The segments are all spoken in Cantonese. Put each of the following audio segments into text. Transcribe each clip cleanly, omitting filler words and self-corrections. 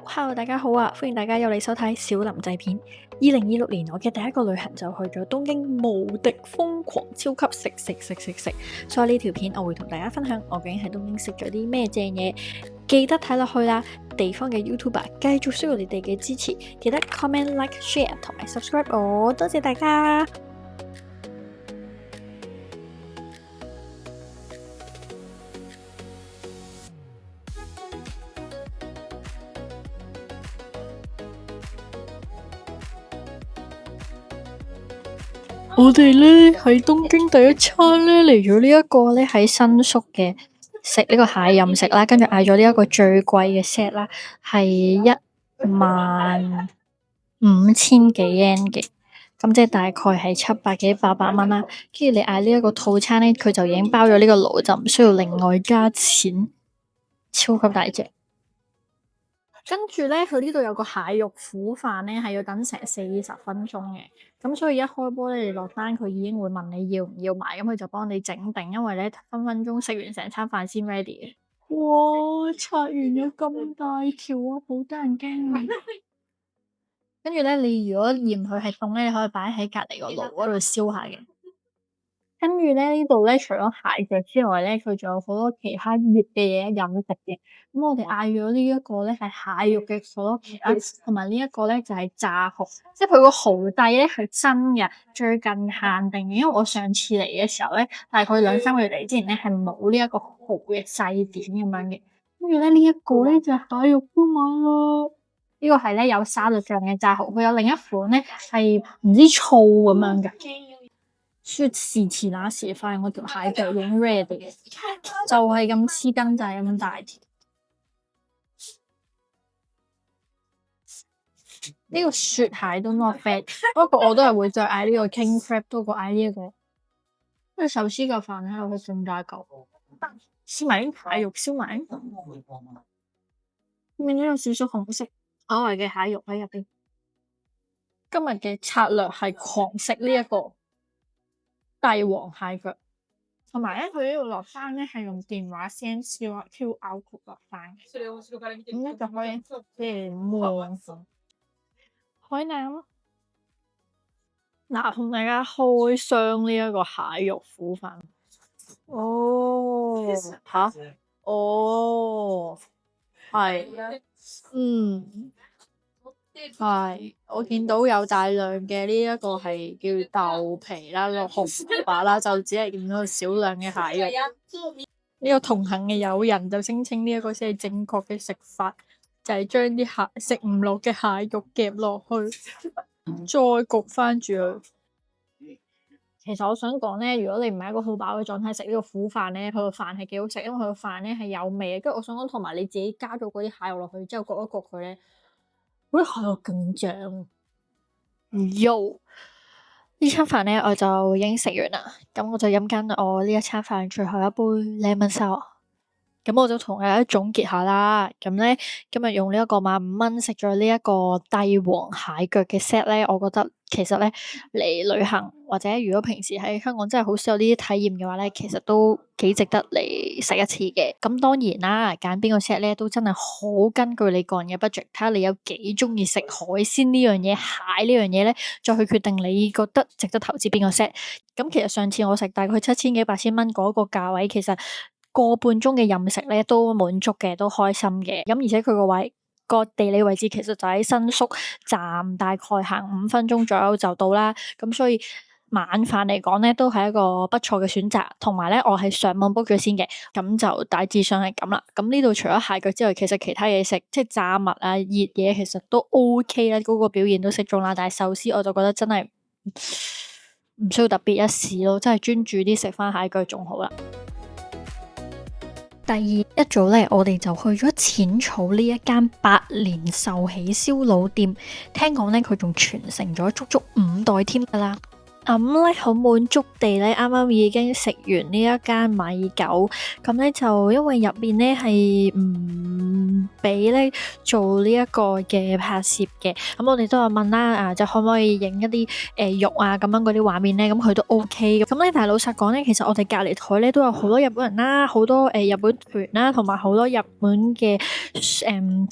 Hello 大家好啊，歡迎大家又嚟收睇小林製片。2026年我嘅第一個旅行就去咗東京無敵瘋狂超級食，所以呢條片我會同大家分享我究竟喺東京食咗啲咩正嘢，記得睇落去啦。地方嘅 YouTuber 繼續需要你哋嘅支持，記得 comment、like、share 同埋 subscribe 我，多謝大家。我哋咧喺東京第一餐咧嚟咗呢一個咧喺新宿嘅食呢個蟹任食啦，跟住嗌咗呢一個最貴嘅 set 啦，係15,000幾 yen 嘅，咁即係大概係700幾800蚊啦。跟住你嗌呢一個套餐咧，佢就已經包咗呢個爐，就唔需要另外加錢，超級大隻。跟住咧，佢呢度有個蟹肉苦飯咧，係要等成40分鐘嘅。咁所以一開波咧，你落單佢已經會問你要唔要買，咁佢就幫你整定，因為咧分分鐘食完成餐飯先 ready 嘅。哇！拆完有咁大條啊，好得人驚啊！跟住咧，你如果嫌佢係凍咧，你可以擺喺隔離個爐嗰度燒下嘅。跟住咧，呢度咧除咗蟹腳之外咧，佢仲有好多其他熱嘅嘢飲食嘅。咁我哋嗌咗呢一個咧係蟹肉嘅可樂奇啦，同埋呢一個咧就係炸蠔，即係佢個蠔帝咧係真嘅，最近限定嘅。因為我上次嚟嘅時候咧，大概2-3個月嚟之前咧係冇呢一個蠔嘅祭典咁樣嘅。跟住咧呢一個咧就係蟹肉燒賣啦，呢個係咧有沙律醬嘅炸蠔，佢有另一款咧係唔知醋咁樣嘅。說時遲那時快，我條蟹腳已經 ready，就係咁黐筋，就係咁大條。呢個雪蟹都 not bad，不過我都係會再嗌呢個 king crab 多過嗌呢一個。因為壽司個飯喺度佢咁大嚿，燒埋啲蟹肉燒埋，面都有少少紅色可愛嘅蟹肉喺入邊。今日嘅策略係狂食呢一個帝王蟹腳，同埋咧佢呢度落單咧係用電話 send QR code 落單，咁咧就可以望海南。嗱，同大家開箱呢一個蟹肉苦飯。哦，吓？哦，係，係，我見到有大量嘅呢一個係叫豆皮啦、紅白啦，就只係見到少量嘅蟹肉。呢個同行嘅友人就聲稱呢一個先係正確嘅食法，就係將啲蟹食唔落嘅蟹肉夾落去，再焗翻住佢。其實我想講咧，如果你唔係一個好飽嘅狀態食呢個苦飯咧，佢個飯係幾好食，因為佢個飯咧係有味嘅。跟住我想講，同埋你自己加咗嗰啲蟹肉落去之後焗一焗佢咧，嗰啲蟹肉更正。呢餐飯咧我就已經食完啦，咁我就飲緊我呢一餐飯最後一杯 lemon sour。咁我就同大家總結下啦。咁咧今日用呢一個15,000蚊食咗呢一個帝王蟹腳嘅 set 咧，我覺得其實咧嚟旅行或者如果平時喺香港真係好少有呢啲體驗嘅話咧，其實都幾值得嚟食一次嘅。咁當然啦，揀邊個 set 咧都真係好根據你個人嘅 budget，睇下你有幾中意食海鮮呢樣嘢、蟹呢樣嘢咧，再去決定你覺得值得投資邊個 set。咁其實上次我食大概7,000幾8,000蚊嗰個價位，其實個半鐘嘅任食咧都滿足嘅，都開心嘅。咁而且佢個地理位置其實就喺新宿站，大概行5分鐘左右就到啦。咁所以晚飯嚟講咧都係一個不錯嘅選擇。同埋咧我係上網 book 咗先嘅，咁就大致上係咁啦。咁呢度除咗蟹腳之外，其實其他嘢食即係炸物啊、熱嘢其實都 OK 啦，嗰個表現都適中啦。但係壽司我就覺得真係唔需要特別一試咯，真係專注啲食翻蟹腳仲好啦。第二一早咧，我哋就去咗淺草呢一間百年壽喜燒老店，聽講咧佢仲傳承咗足足5代添噶啦。咁咧好滿足地咧，啱啱已經食完呢一間米狗，咁咧就因為入邊咧係唔俾咧做呢一個嘅拍攝嘅，咁我哋都有問啦，就可唔可以影一啲肉啊咁樣嗰啲畫面咧，咁佢都 OK 咁咧。但係老實講咧，其實我哋隔離台咧都有好多日本人啦，好多日本團啦，同埋好多日本嘅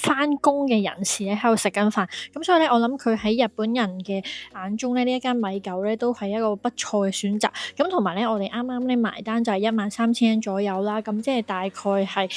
返工嘅人士咧喺度食緊飯，咁所以咧我諗佢喺日本人嘅眼中咧呢一間米狗咧都係一個不錯嘅選擇，咁同埋咧我哋啱啱咧埋單就係13,000左右啦，咁即係大概係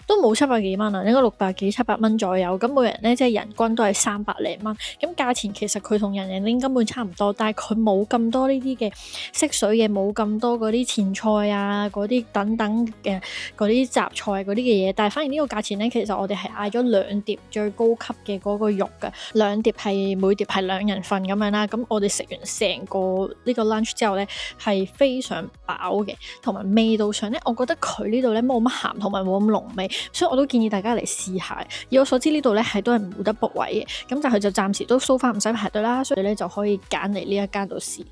都冇700幾蚊啊，應該600幾700蚊左右，咁每人咧即係人均都係300零蚊，咁價錢其實佢同人人拎根本差唔多，但係佢冇咁多呢啲嘅色水嘅，冇咁多嗰啲前菜啊，嗰啲等等嘅嗰啲雜菜嗰啲嘅嘢，但係反而呢個價錢咧，其實我哋係嗌咗2碟最高級嘅嗰個肉嘅，2碟係每碟係2人份咁樣啦，咁我哋食完成個呢個 lunch 之後咧係非常飽嘅，同埋味道上咧，我覺得佢呢度咧冇乜鹹同埋冇咁濃味，所以我都建議大家嚟試下。以我所知呢度咧係都係冇得 book 位嘅，咁但係就暫時都 so far 唔使排隊啦，所以咧就可以揀嚟呢一間度試。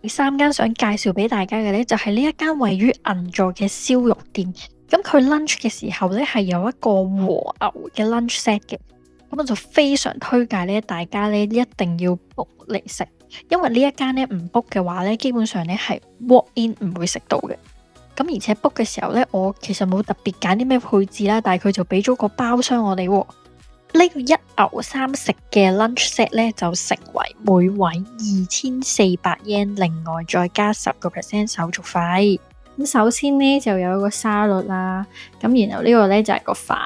第3間想介紹俾大家嘅咧就係呢一間位於銀座嘅燒肉店，咁佢 lunch 嘅時候咧係有一個和牛嘅 lunch set 嘅，咁我就非常推介咧大家咧一定要 book 嚟食，因為呢一間咧唔 book 嘅話咧基本上咧係 walk in 唔會食到嘅。咁而且 book 嘅時候咧，我其實冇特別揀啲咩配置啦，但係佢就俾咗個包廂我哋喎。呢個1牛3食嘅 lunch set 咧就成為每位2400 yen， 另外再加10% 手續費。咁首先咧就有一個沙律啦，咁然後呢個咧就係個飯，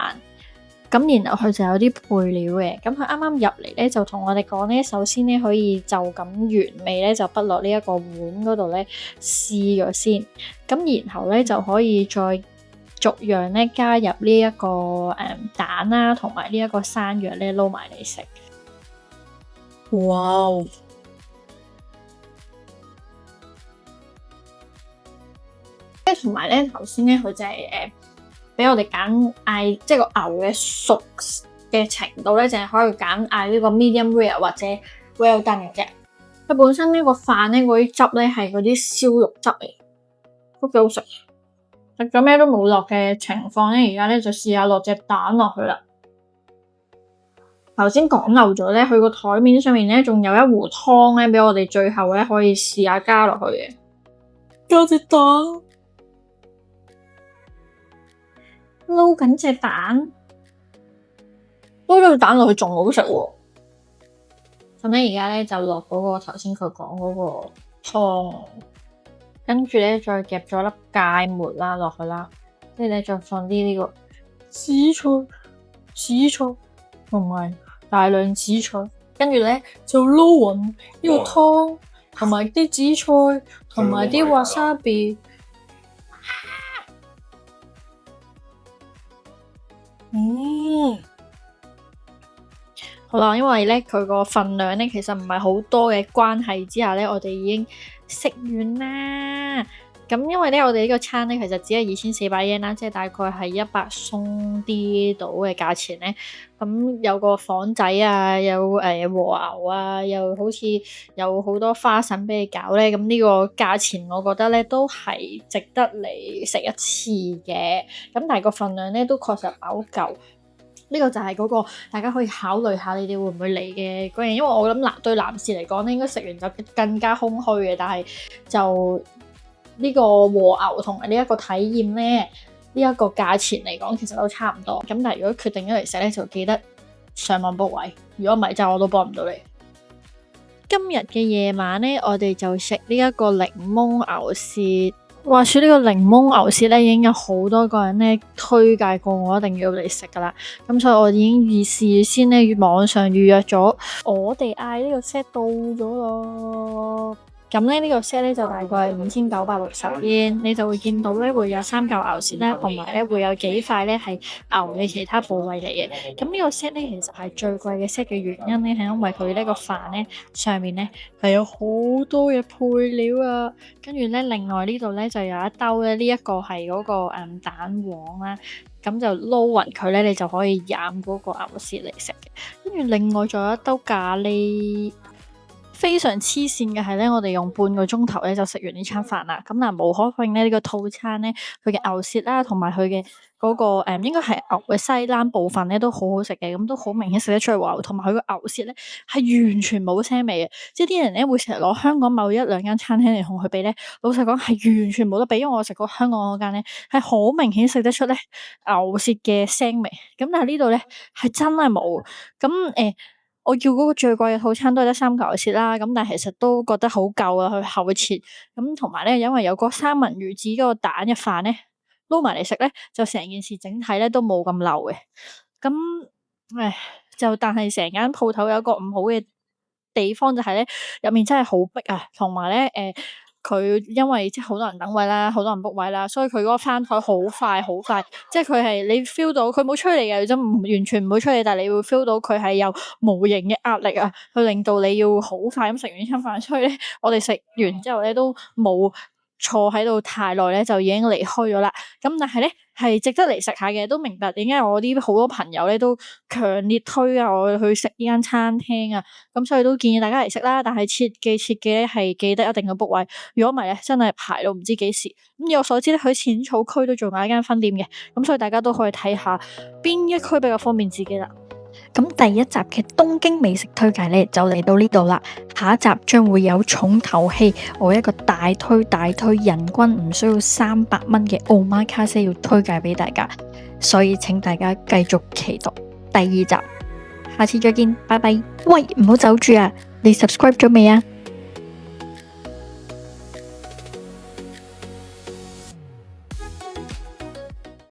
咁然後佢就有啲配料嘅。咁佢啱啱入嚟咧就同我哋講咧，首先咧可以就咁原味咧就畢落呢一個碗嗰度咧試咗先，咁然後咧就可以再逐樣咧加入呢一個蛋啦，同埋呢一個山藥咧撈埋嚟食。哇！跟住同埋咧，頭先咧佢就係俾我哋揀嗌，即係個牛嘅熟嘅程度咧，淨係可以揀嗌呢個 medium rare 或者 well done 嘅啫。佢本身呢個飯咧嗰啲汁咧係嗰啲燒肉汁嚟，都幾好食。食咗咩都冇落嘅情況咧，而家咧就試下落隻蛋落去啦。頭先講漏咗咧，佢個台面上面咧仲有一壺湯咧，俾我哋最後咧可以試下加落去嘅。加隻蛋，撈緊隻蛋，撈咗隻蛋落去仲好食喎。咁咧而家咧就落嗰個頭先佢講嗰個湯。跟住咧，再夾咗粒芥末啦落去啦，跟住咧再放啲呢個紫菜同埋大量紫菜，跟住咧就撈勻呢個湯同埋啲紫菜同埋啲 wasabi。好啦，因為咧佢個份量咧其實唔係好多嘅關係之下咧，我哋已經食完啦。咁因為咧我哋呢個餐咧其實只係2400 yen 啦，即係大概係100鬆啲到嘅價錢咧。咁有個房仔啊，有和牛啊，又好似有好多花臣俾你搞咧。咁呢個價錢我覺得咧都係值得嚟食一次嘅。咁但係個份量咧都確實飽夠。呢個就係嗰個大家可以考慮下，你哋會唔會嚟嘅嗰樣，因為我諗對男士嚟講咧，應該食完就更加空虛嘅。但係就呢個和牛同埋呢一個體驗咧，呢一個價錢嚟講其實都差唔多。咁但係如果決定咗嚟食咧，就記得上網 book 位。如果唔係，就我都幫唔到你。今日嘅夜晚咧，我哋就食呢一個檸檬牛舌。話說呢個檸檬牛舌咧，已經有好多個人咧推介過我一定要嚟食噶啦，咁所以我已經事先咧網上預約咗，我哋嗌呢個 set 到咗咯。咁咧呢個 set 咧就大概係5960 yen，你就會見到咧會有3嚿牛舌啦，同埋咧會有幾塊咧係牛嘅其他部位嚟嘅。咁呢個 set 咧其實係最貴嘅 set 嘅原因咧係因為佢呢個飯咧上面咧係有好多嘅配料啊，跟住咧另外呢度咧就有一兜咧呢一個係嗰個蛋黃啦，咁就撈勻佢咧，你就可以飲嗰個牛舌嚟食嘅。跟住另外仲有一兜咖喱非常黐線嘅係咧，我哋用半個鐘頭咧就食完呢餐飯啦。咁嗱，無可否認咧，呢個套餐咧，佢嘅牛舌啦，同埋佢嘅嗰個應該係牛嘅西冷部分咧，都好好食嘅。咁都好明顯食得出嚟話，同埋佢個牛舌咧係完全冇腥味嘅。即係啲人咧會成日攞香港某一兩間餐廳嚟同佢比咧，老實講係完全冇得比。因為我食過香港嗰間咧，係好明顯食得出咧牛舌嘅腥味。咁但係呢度咧係真係冇。咁我叫嗰個最貴嘅套餐都係得三嚿切啦，咁但係其實都覺得好夠啦，佢厚切，咁同埋咧，因為有個三文魚子嗰個蛋嘅飯咧，撈埋嚟食咧，就成件事整體咧都冇咁漏嘅。咁，唉，但係成間鋪頭有一個唔好嘅地方就係咧，入面真係好逼啊，同埋咧，佢因為即係好多人等位啦，好多人 book 位啦，所以佢嗰個翻台好快好快，即係佢係你 feel 到佢冇催你嘅，真完全唔會催你，但係你會 feel 到佢係有無形嘅壓力啊，去令到你要好快咁食完呢餐飯。所以咧，我哋食完之後咧都冇坐喺度太耐咧，就已經離開咗啦。咁但係咧係值得嚟食下嘅，都明白點解我啲好多朋友咧都強烈推啊我去食呢間餐廳啊。咁所以都建議大家嚟食啦。但係切記咧係記得一定要 book 位，如果唔係咧真係排到唔知幾時。咁以我所知咧，佢喺淺草區都仲有一間分店嘅，咁所以大家都可以睇下邊一區比較方便自己啦。咁第一集嘅東京美食推介呢，就嚟到呢度啦，下一集將會有重頭戲，我一個大推人均唔需要300蚊嘅奧馬卡西要推介俾大家，所以請大家繼續期待第二集，下次再見，拜拜。喂，唔好走住啊，你 subscribe 咗未啊？